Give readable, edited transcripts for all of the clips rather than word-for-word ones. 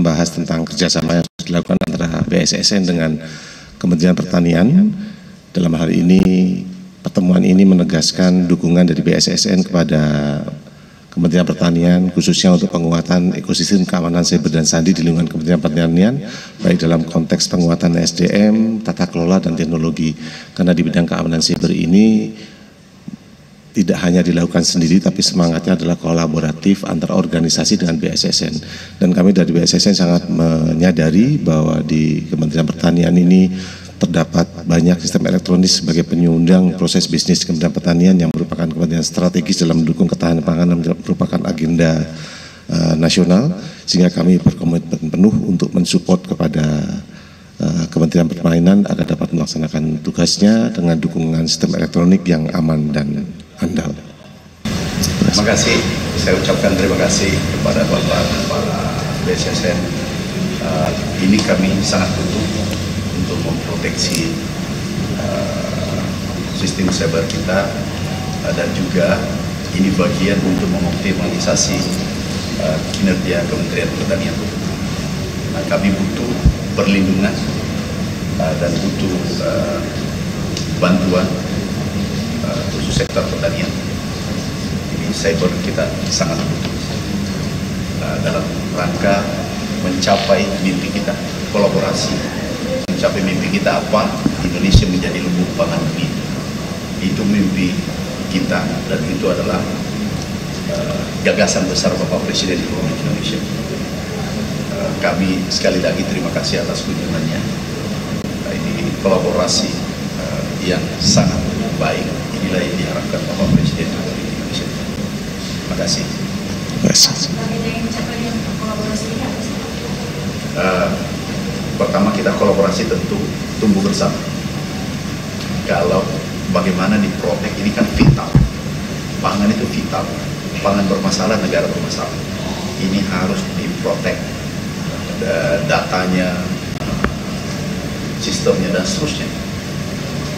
membahas tentang kerjasama yang harus dilakukan antara BSSN dengan Kementerian Pertanian. Dalam hal ini, pertemuan ini menegaskan dukungan dari BSSN kepada Kementerian Pertanian, khususnya untuk penguatan ekosistem keamanan siber dan sandi di lingkungan Kementerian Pertanian, baik dalam konteks penguatan SDM, tata kelola, dan teknologi. Karena di bidang keamanan siber ini tidak hanya dilakukan sendiri, tapi semangatnya adalah kolaboratif antar organisasi dengan BSSN. Dan kami dari BSSN sangat menyadari bahwa di Kementerian Pertanian ini terdapat banyak sistem elektronis sebagai penyundang proses bisnis Kementerian Pertanian yang merupakan kepentingan strategis dalam mendukung ketahanan pangan dan merupakan agenda nasional, sehingga kami berkomitmen penuh untuk mensupport kepada Kementerian Pertanian agar dapat melaksanakan tugasnya dengan dukungan sistem elektronik yang aman dan andal. Terima kasih, saya ucapkan terima kasih kepada Bapak BSSN. Ini kami sangat butuh untuk memproteksi sistem cyber kita, dan juga ini bagian untuk mengoptimalisasi kinerja Kementerian Pertanian. Kami butuh perlindungan dan butuh bantuan khusus sektor pertanian. Ini cyber kita sangat butuh dalam rangka mencapai mimpi kita, kolaborasi. Mencapai mimpi kita apa? Indonesia menjadi lumbung pangan dunia. Itu mimpi kita, dan itu adalah gagasan besar Bapak Presiden Republik Indonesia. Kami sekali lagi terima kasih atas kunjungannya. Ini kolaborasi yang sangat baik. Inilah yang diharapkan Bapak Presiden Republik Indonesia. Terima kasih. Pertama, kita kolaborasi tentu tumbuh bersama. Kalau bagaimana diprotek, ini kan vital. Pangan itu vital. Pangan bermasalah, negara bermasalah. Ini harus diprotek. Datanya, sistemnya, dan seterusnya.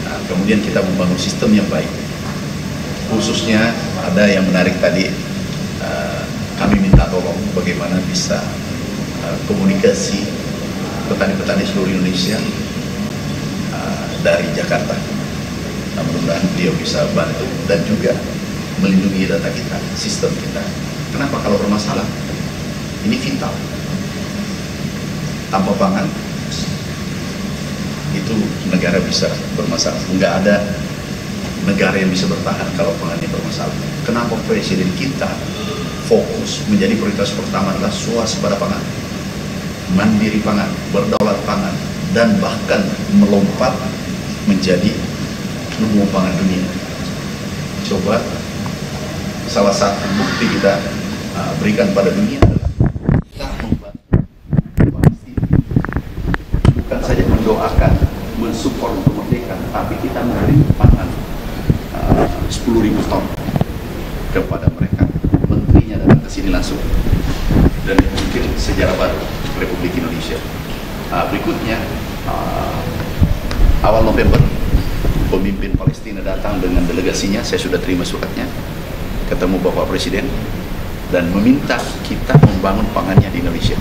Nah, kemudian kita membangun sistem yang baik. Khususnya ada yang menarik tadi, kami minta tolong bagaimana bisa komunikasi petani-petani seluruh Indonesia dari Jakarta. Mudah-mudahan beliau bisa bantu dan juga melindungi data kita, sistem kita. Kenapa? Kalau bermasalah, ini vital. Tanpa pangan, itu negara bisa bermasalah. Enggak ada negara yang bisa bertahan kalau pangannya bermasalah. Kenapa Presiden kita fokus menjadi prioritas pertama adalah swasembada pangan, mandiri pangan, berdaulat pangan, dan bahkan melompat menjadi lumbung pangan dunia. Coba salah satu bukti kita berikan pada dunia adalah kita membantu Palestina, bukan saja mendoakan, mensupport untuk merdeka, tapi kita memberi pangan 10.000 ton kepada mereka. Menterinya datang ke sini langsung, dan mungkin sejarah baru Republik Indonesia. Berikutnya, awal November, pemimpin Palestina datang dengan delegasinya. Saya sudah terima suratnya, ketemu Bapak Presiden, dan meminta kita membangun pangannya di Indonesia.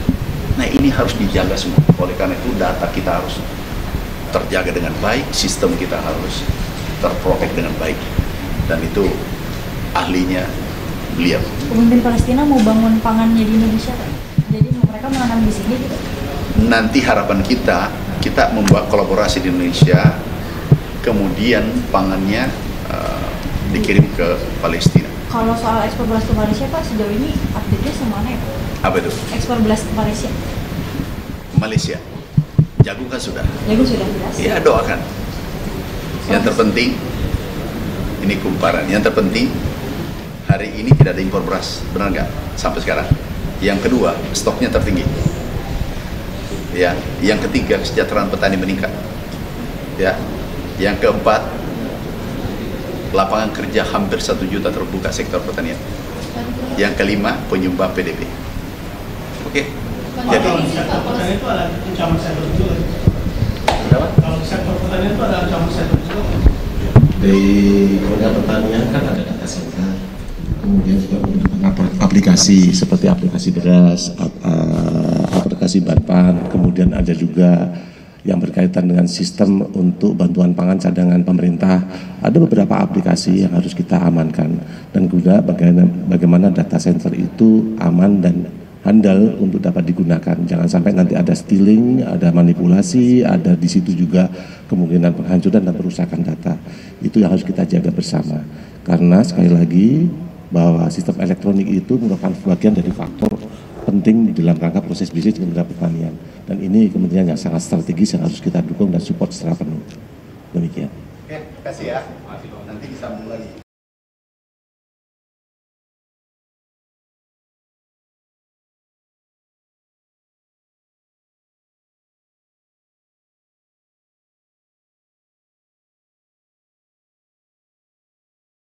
Nah, ini harus dijaga semua. Oleh karena itu, data kita harus terjaga dengan baik, sistem kita harus terprotek dengan baik, dan itu ahlinya beliau. Pemimpin Palestina mau bangun pangannya di Indonesia, Pak? Jadi mereka menanam di sini gitu? Nanti harapan kita membuat kolaborasi di Indonesia, kemudian pangannya dikirim ke Palestina. Kalau soal ekspor beras ke Malaysia, Pak, sejauh ini update-nya semana ya, Pak? Apa itu? Ekspor beras ke Malaysia. Malaysia. Jagung kan sudah? Jagung sudah beras? Ya, doakan. Yang terpenting, ini kumparan, yang terpenting hari ini tidak ada impor beras, benar nggak? Sampai sekarang. Yang kedua, stoknya tertinggi. Ya, yang ketiga, kesejahteraan petani meningkat. Ya, yang keempat, lapangan kerja hampir 1 juta terbuka sektor pertanian. Yang kelima, penyumbang PDB. Oke. Jadi kalau sektor pertanian itu ada ancaman cyber juga. Kalau sektor pertanian itu ada ancaman cyber juga. Di Kementerian Pertanian kan ada data center, kemudian juga menggunakan aplikasi seperti aplikasi beras, alokasi bantuan, kemudian ada juga yang berkaitan dengan sistem untuk bantuan pangan cadangan pemerintah. Ada beberapa aplikasi yang harus kita amankan dan juga bagaimana data center itu aman dan handal untuk dapat digunakan. Jangan sampai nanti ada stealing, ada manipulasi, ada di situ juga kemungkinan penghancuran dan perusakan data. Itu yang harus kita jaga bersama. Karena sekali lagi bahwa sistem elektronik itu merupakan bagian dari faktor penting dalam rangka proses bisnis Kementerian Pertanian, dan ini kementerian yang sangat strategis yang harus kita dukung dan support secara penuh. Demikian. Oke, kasih ya. Nanti disambung lagi.